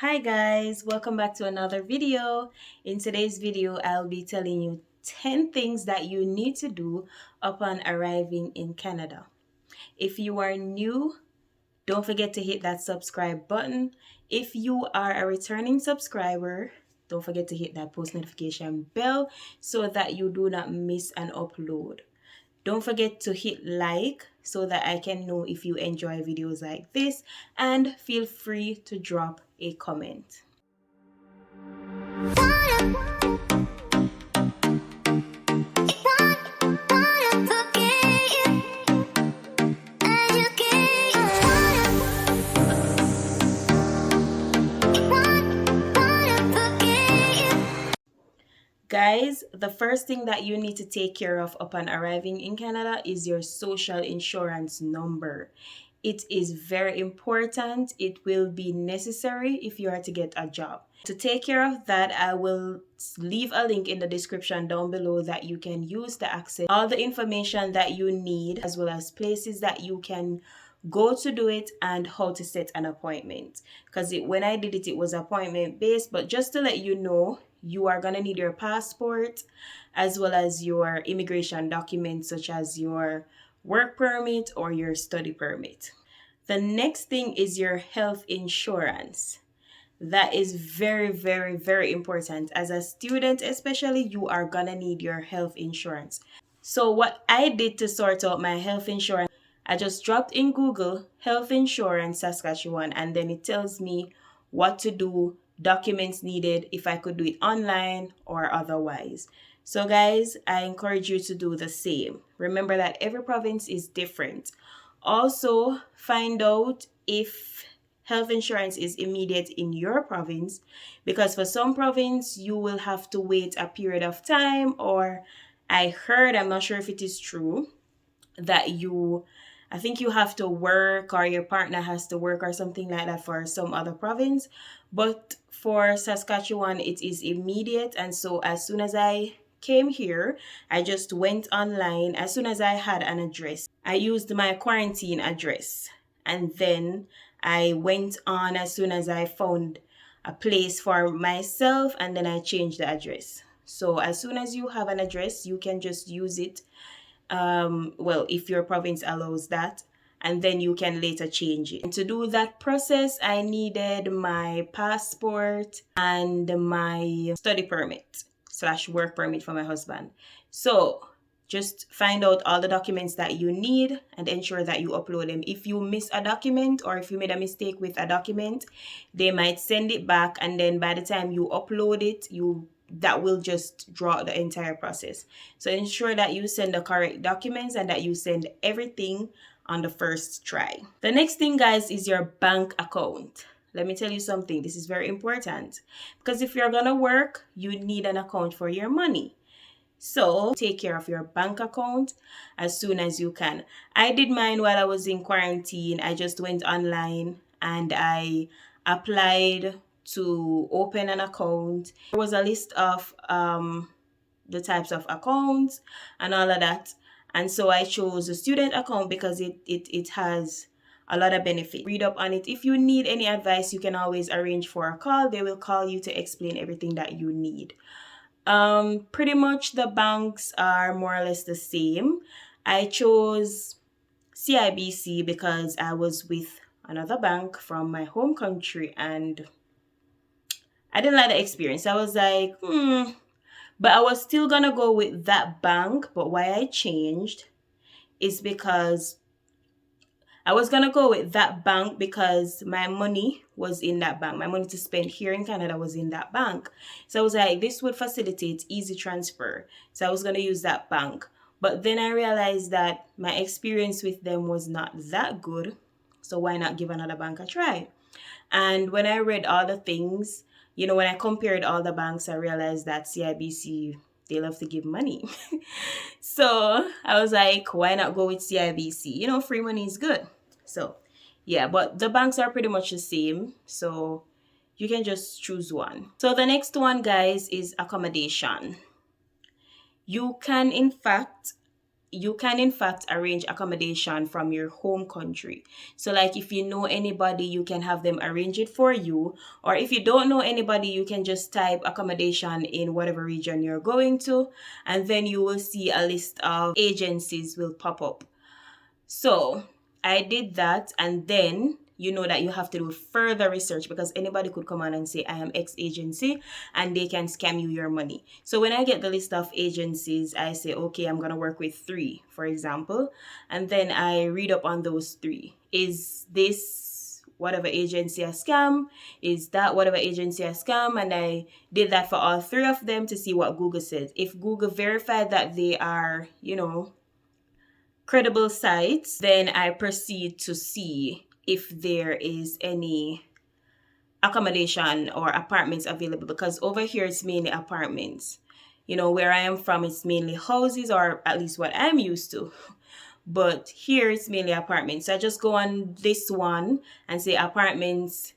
Hi guys, welcome back to another video. In today's video, I'll be telling you 10 things that you need to do upon arriving in Canada. If you are new, don't forget to hit that subscribe button. If you are a returning subscriber, don't forget to hit that post notification bell so that you do not miss an upload. Don't forget to hit like so that I can know if you enjoy videos like this, and feel free to drop a comment. Guys, the first thing that you need to take care of upon arriving in Canada is your social insurance number. It is very important. It will be necessary if you are to get a job. To take care of that, I will leave a link in the description down below that you can use to access all the information that you need, as well as places that you can go to do it and how to set an appointment. Because when I did it, it was appointment based, but just to let you know, you are going to need your passport as well as your immigration documents such as your work permit or your study permit. The next thing is your health insurance. That is very, very, very important. As a student, especially, you are gonna need your health insurance. So what I did to sort out my health insurance, I just dropped in Google health insurance Saskatchewan, and then it tells me what to do, documents needed, if I could do it online or otherwise. So guys, I encourage you to do the same. Remember that every province is different. Also, find out if health insurance is immediate in your province, because for some province you will have to wait a period of time, or I heard, I'm not sure if it is true, that I think you have to work or your partner has to work or something like that for some other province. But for Saskatchewan, it is immediate. And so as soon as I came here, I just went online. As soon as I had an address, I used my quarantine address. And then I went on as soon as I found a place for myself, and then I changed the address. So as soon as you have an address, you can just use it, well, if your province allows that, and then you can later change it. And to do that process, I needed my passport and my study permit slash work permit for my husband. So just find out all the documents that you need and ensure that you upload them. If you miss a document or if you made a mistake with a document, they might send it back, and then by the time you upload it, that will just draw the entire process. So ensure that you send the correct documents and that you send everything on the first try. The next thing, guys, is your bank account. Let me tell you something. This is very important, because if you're gonna work, you need an account for your money. So take care of your bank account as soon as you can. I did mine while I was in quarantine. I just went online and I applied to open an account. There was a list of the types of accounts and all of that. And so I chose a student account because it has a lot of benefit. Read up on it. If you need any advice, you can always arrange for a call. They will call you to explain everything that you need. Pretty much the banks are more or less the same. I chose CIBC because I was with another bank from my home country and I didn't like the experience. I was like, but I was still gonna go with that bank. But why I changed is because I was gonna go with that bank because my money was in that bank. My money to spend here in Canada was in that bank. So I was like, this would facilitate easy transfer. So I was gonna use that bank. But then I realized that my experience with them was not that good. So why not give another bank a try? And when I read all the things, when I compared all the banks, I realized that CIBC, they love to give money. So I was like, why not go with CIBC? Free money is good. So yeah, but the banks are pretty much the same. So you can just choose one. So the next one, guys, is accommodation. You can, in fact, you can in fact arrange accommodation from your home country. So like if you know anybody, you can have them arrange it for you, or if you don't know anybody, you can just type accommodation in whatever region you're going to, and then you will see a list of agencies will pop up. So I did that, and then you know that you have to do further research, because anybody could come on and say, I am X agency, and they can scam you your money. So when I get the list of agencies, I say, okay, I'm going to work with 3, for example, and then I read up on those 3. Is this whatever agency a scam? Is that whatever agency a scam? And I did that for all 3 of them to see what Google says. If Google verified that they are, credible sites, then I proceed to see if there is any accommodation or apartments available, because over here it's mainly apartments. Where I am from, it's mainly houses, or at least what I'm used to. But here it's mainly apartments. So I just go on this one and say apartments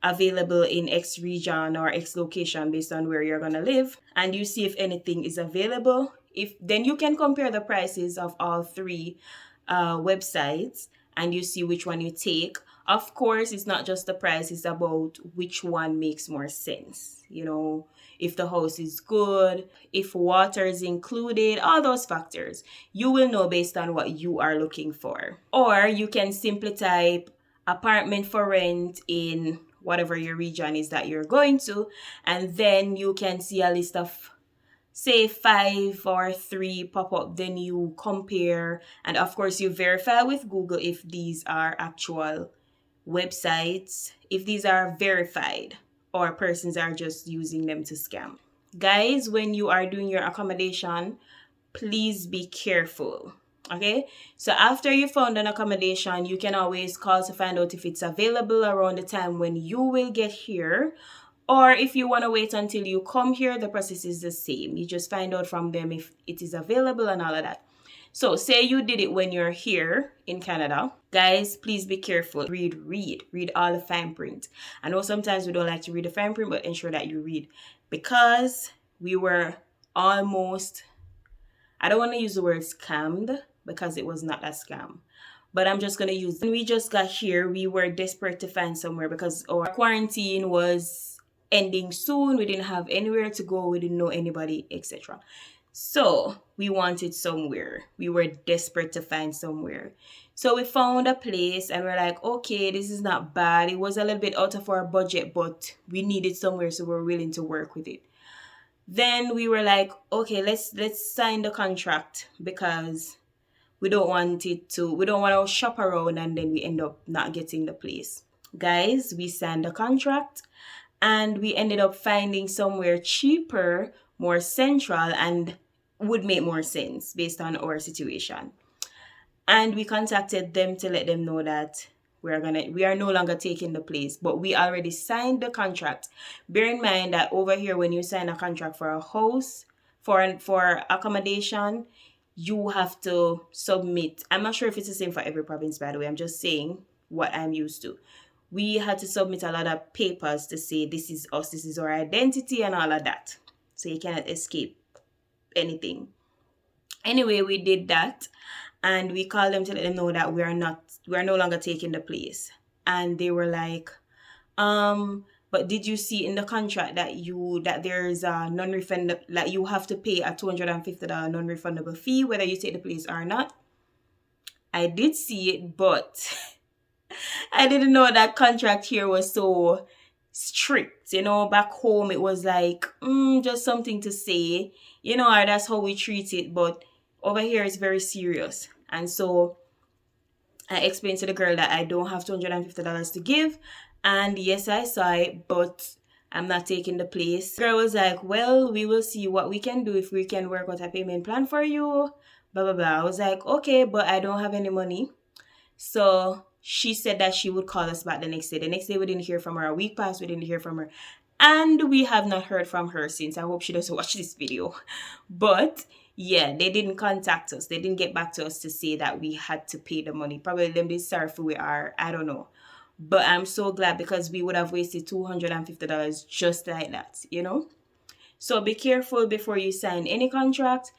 available in X region or X location based on where you're going to live, and you see if anything is available. If then you can compare the prices of all 3 websites, and you see which one you take. Of course, it's not just the price, it's about which one makes more sense. If the house is good, if water is included, all those factors. You will know based on what you are looking for. Or you can simply type apartment for rent in whatever your region is that you're going to, and then you can see a list of say 5 or 3 pop up. Then you compare, and of course you verify with Google if these are actual websites, if these are verified, or persons are just using them to scam. Guys, when you are doing your accommodation, please be careful. Okay, so after you found an accommodation, you can always call to find out if it's available around the time when you will get here. Or if you want to wait until you come here, the process is the same. You just find out from them if it is available and all of that. So say you did it when you're here in Canada. Guys, please be careful. Read all the fine print. I know sometimes we don't like to read the fine print, but ensure that you read. Because we were almost, I don't want to use the word scammed, because it was not a scam. But I'm just going to use, when we just got here, we were desperate to find somewhere because our quarantine was ending soon. We didn't have anywhere to go. We didn't know anybody, etc. So we wanted somewhere. We were desperate to find somewhere. So we found a place and we're like, okay, this is not bad. It was a little bit out of our budget, but we needed somewhere, so we're willing to work with it. Then we were like, okay, let's sign the contract, because we don't want to shop around and then we end up not getting the place. Guys, we signed the contract and we ended up finding somewhere cheaper, more central, and would make more sense based on our situation. And we contacted them to let them know that we are no longer taking the place, but we already signed the contract. Bear in mind that over here, when you sign a contract for a house, for accommodation, you have to submit. I'm not sure if it's the same for every province, by the way. I'm just saying what I'm used to. We had to submit a lot of papers to say this is us, this is our identity, and all of that. So you cannot escape anything. Anyway, we did that, and we called them to let them know that we are no longer taking the place. And they were like, but did you see in the contract that there's a non-refundable, like you have to pay a $250 non-refundable fee whether you take the place or not? I did see it, but I didn't know that contract here was so strict. Back home it was like, just something to say, or that's how we treat it. But over here it's very serious. And so I explained to the girl that I don't have $250 to give. And yes, I saw it, but I'm not taking the place. The girl was like, well, we will see what we can do, if we can work out a payment plan for you, blah, blah, blah. I was like, okay, but I don't have any money. So she said that she would call us back the next day. The next day we didn't hear from her. A week passed, we didn't hear from her. And we have not heard from her since. I hope she doesn't watch this video. But yeah, they didn't contact us. They didn't get back to us to say that we had to pay the money. Probably them did sorry for we are. I don't know. But I'm so glad, because we would have wasted $250 just like that, So be careful before you sign any contract.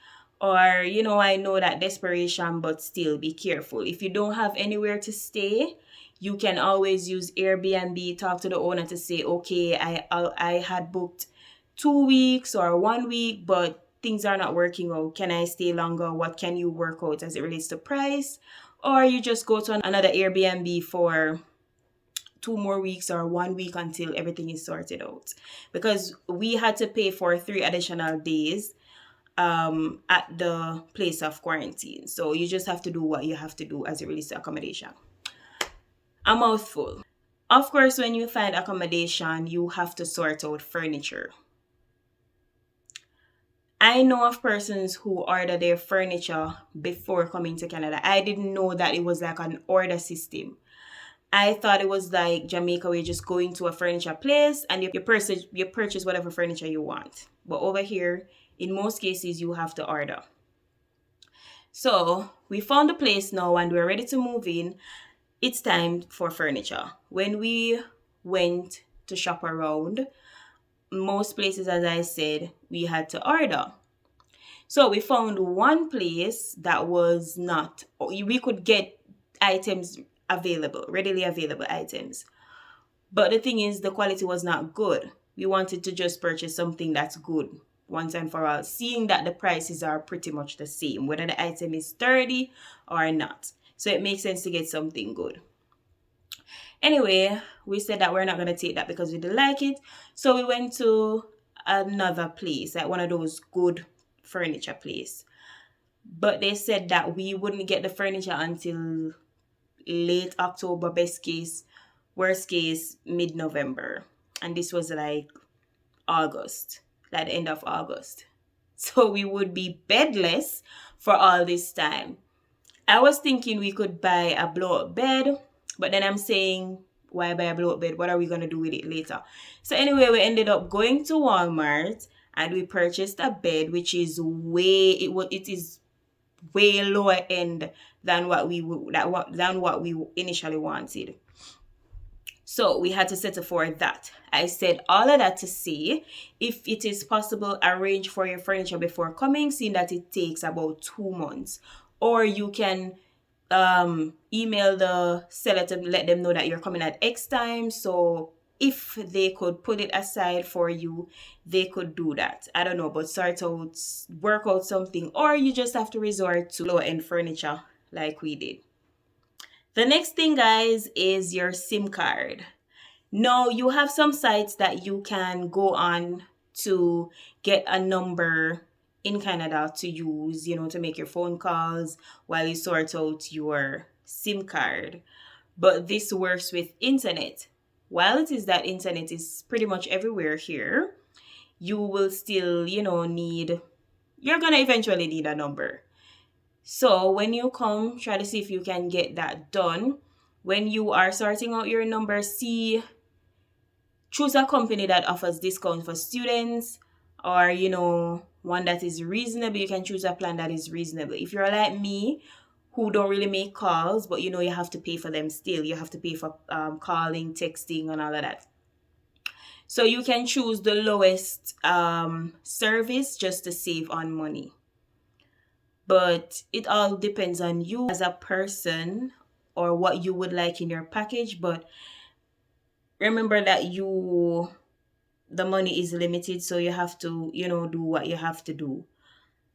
Or, I know that desperation, but still be careful. If you don't have anywhere to stay, you can always use Airbnb. Talk to the owner to say, okay, I had booked 2 weeks or 1 week, but things are not working out. Can I stay longer? What can you work out as it relates to price? Or you just go to another Airbnb for 2 more weeks or 1 week until everything is sorted out. Because we had to pay for 3 additional days at the place of quarantine. So you just have to do what you have to do as it relates to accommodation. A mouthful. Of course, when you find accommodation, you have to sort out furniture. I know of persons who order their furniture before coming to Canada. I didn't know that it was like an order system. I thought it was like Jamaica where you just go into a furniture place and you purchase whatever furniture you want. But over here, in most cases, you have to order. So we found a place now and we're ready to move in. It's time for furniture. When we went to shop around, most places, as I said, we had to order. So we found one place that was not, we could get items available, readily available items. But the thing is, the quality was not good. We wanted to just purchase something that's good once and for all, seeing that the prices are pretty much the same, whether the item is sturdy or not. So it makes sense to get something good. Anyway, we said that we're not going to take that because we didn't like it. So we went to another place, like one of those good furniture place. But they said that we wouldn't get the furniture until late October, best case, worst case, mid-November. And this was like August, like the end of August. So we would be bedless for all this time. I was thinking we could buy a blow-up bed, but then I'm saying, why buy a blow-up bed? What are we going to do with it later? So anyway, we ended up going to Walmart and we purchased a bed, which is it is way lower end than what we initially wanted. So we had to settle for that. I said all of that to say, if it is possible, arrange for your furniture before coming, seeing that it takes about 2 months. Or you can email the seller to let them know that you're coming at X time. So if they could put it aside for you, they could do that. I don't know, but work out something. Or you just have to resort to lower end furniture like we did. The next thing, guys, is your SIM card. Now, you have some sites that you can go on to get a number in Canada to use, to make your phone calls while you sort out your SIM card. But this works with internet. While it is that internet is pretty much everywhere here, you will still, you're going to eventually need a number. So when you come, try to see if you can get that done. When you are sorting out your number, choose a company that offers discount for students or, one that is reasonable. You can choose a plan that is reasonable. If you're like me, who don't really make calls, but you have to pay for them still. You have to pay for calling, texting, and all of that. So you can choose the lowest service just to save on money. But it all depends on you as a person or what you would like in your package. But remember that the money is limited, so you have to, do what you have to do.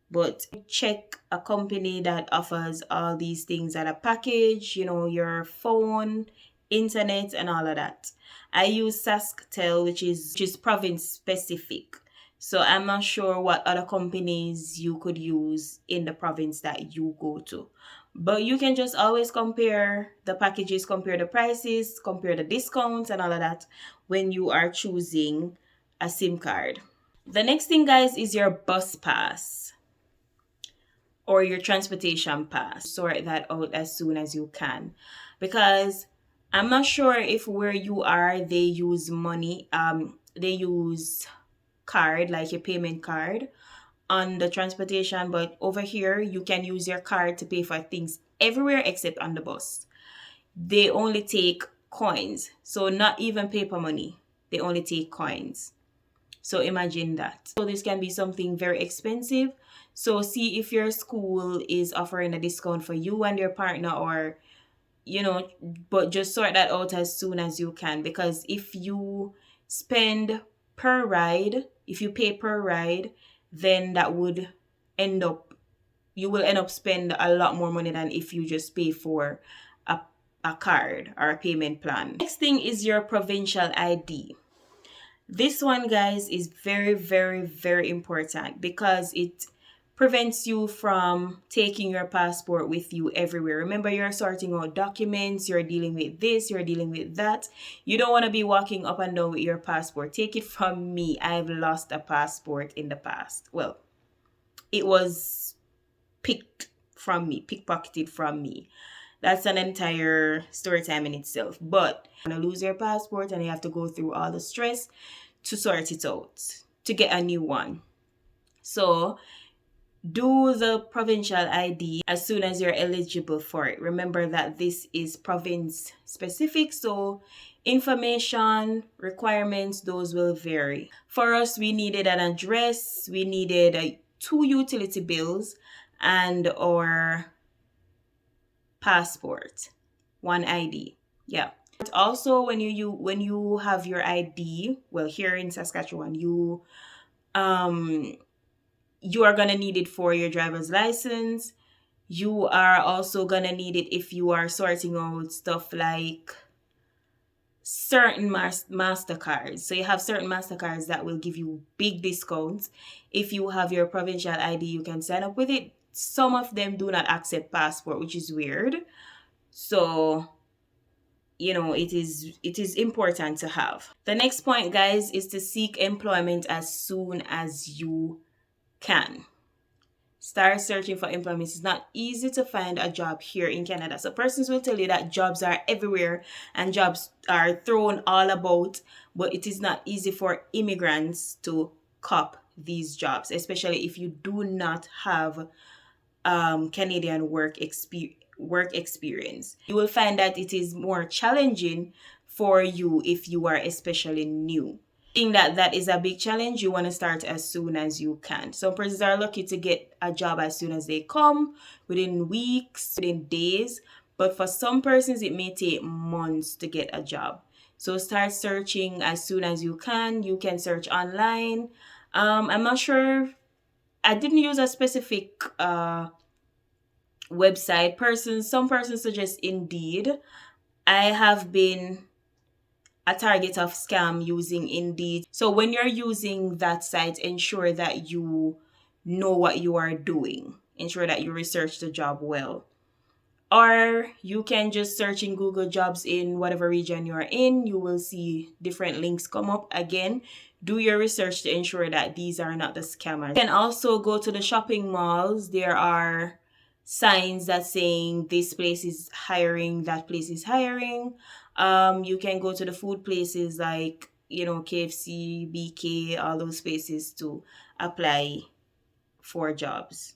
But check a company that offers all these things at a package, your phone, internet, and all of that. I use SaskTel, which is province specific. So I'm not sure what other companies you could use in the province that you go to. But you can just always compare the packages, compare the prices, compare the discounts and all of that when you are choosing a SIM card. The next thing, guys, is your bus pass or your transportation pass. Sort that out as soon as you can. Because I'm not sure if where you are, they use money, they use card, like your payment card on the transportation, but over here you can use your card to pay for things everywhere except on the bus. They only take coins, so not even paper money. They only take coins. So imagine that. So this can be something very expensive. So see if your school is offering a discount for you and your partner, or but just sort that out as soon as you can, because if you spend per ride, if you pay per ride, then that would end up you will end up spend a lot more money than if you just pay for a, a card or a payment plan. Next thing is your provincial ID. This one, guys, is very, very, very important because it prevents you from taking your passport with you everywhere. Remember, you're sorting out documents, you're dealing with this, you're dealing with that. You don't want to be walking up and down with your passport. Take it from me, I've lost a passport in the past. Well, it was pickpocketed from me. That's an entire story time in itself. But you want to lose your passport and you have to go through all the stress to sort it out, to get a new one. So do the provincial ID as soon as you're eligible for it. Remember that this is province specific, so information, requirements, those will vary. For us, we needed an address, we needed 2 utility bills, and our passport, 1 ID. Yeah. But also when you have your ID, well, here in Saskatchewan, you are gonna need it for your driver's license. You are also gonna need it if you are sorting out stuff like certain Mastercards. So you have certain Mastercards that will give you big discounts. If you have your provincial ID, you can sign up with it. Some of them do not accept passport, which is weird. So it is important to have. The next point, guys, is to seek employment as soon as you can. Start searching for employment. It's not easy to find a job here in Canada. So persons will tell you that jobs are everywhere and jobs are thrown all about, but it is not easy for immigrants to cop these jobs, especially if you do not have Canadian work experience. You will find that it is more challenging for you if you are especially new. Being that is a big challenge, you want to start as soon as you can. Some persons are lucky to get a job as soon as they come, within weeks, within days. But for some persons, it may take months to get a job. So start searching as soon as you can. You can search online. I'm not sure. I didn't use a specific website. Some persons suggest Indeed. I have been a target of scam using Indeed. So when you're using that site, ensure that you know what you are doing. Ensure that you research the job well. Or you can just search in Google Jobs in whatever region you're in. You will see different links come up. Again, do your research to ensure that these are not the scammers. You can also go to the shopping malls. There are signs that saying this place is hiring, that place is hiring. You can go to the food places like KFC, BK, all those places to apply for jobs.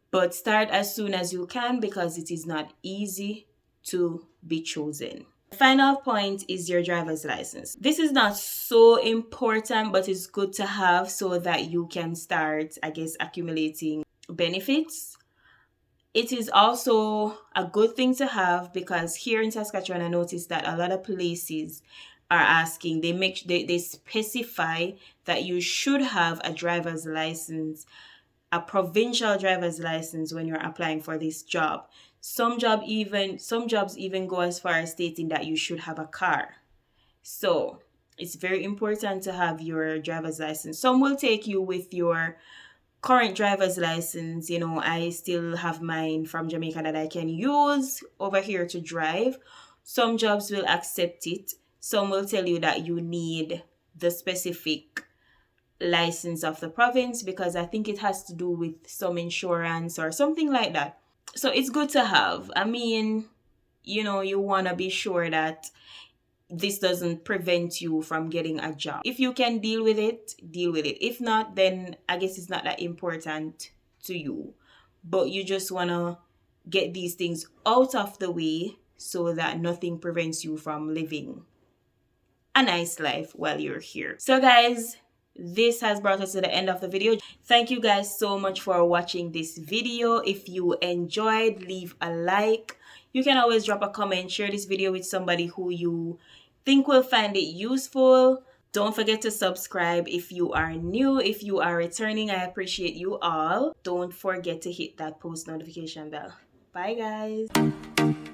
But start as soon as you can because it is not easy to be chosen. The final point is your driver's license. This is not so important, but it's good to have so that you can start, accumulating benefits. It is also a good thing to have because here in Saskatchewan, I noticed that a lot of places are asking, they specify that you should have a driver's license, a provincial driver's license when you're applying for this job. Some jobs even go as far as stating that you should have a car. So it's very important to have your driver's license. Some will take you with your current driver's license. I still have mine from Jamaica that I can use over here to drive. Some jobs will accept it. Some will tell you that you need the specific license of the province because I think it has to do with some insurance or something like that. So it's good to have. You want to be sure that this doesn't prevent you from getting a job. If you can deal with it, deal with it. If not, then I guess it's not that important to you. But you just want to get these things out of the way so that nothing prevents you from living a nice life while you're here. So guys, this has brought us to the end of the video. Thank you guys so much for watching this video. If you enjoyed, leave a like. You can always drop a comment, share this video with somebody who you think will find it useful. Don't forget to subscribe if you are new. If you are returning, I appreciate you all. Don't forget to hit that post notification bell. Bye guys.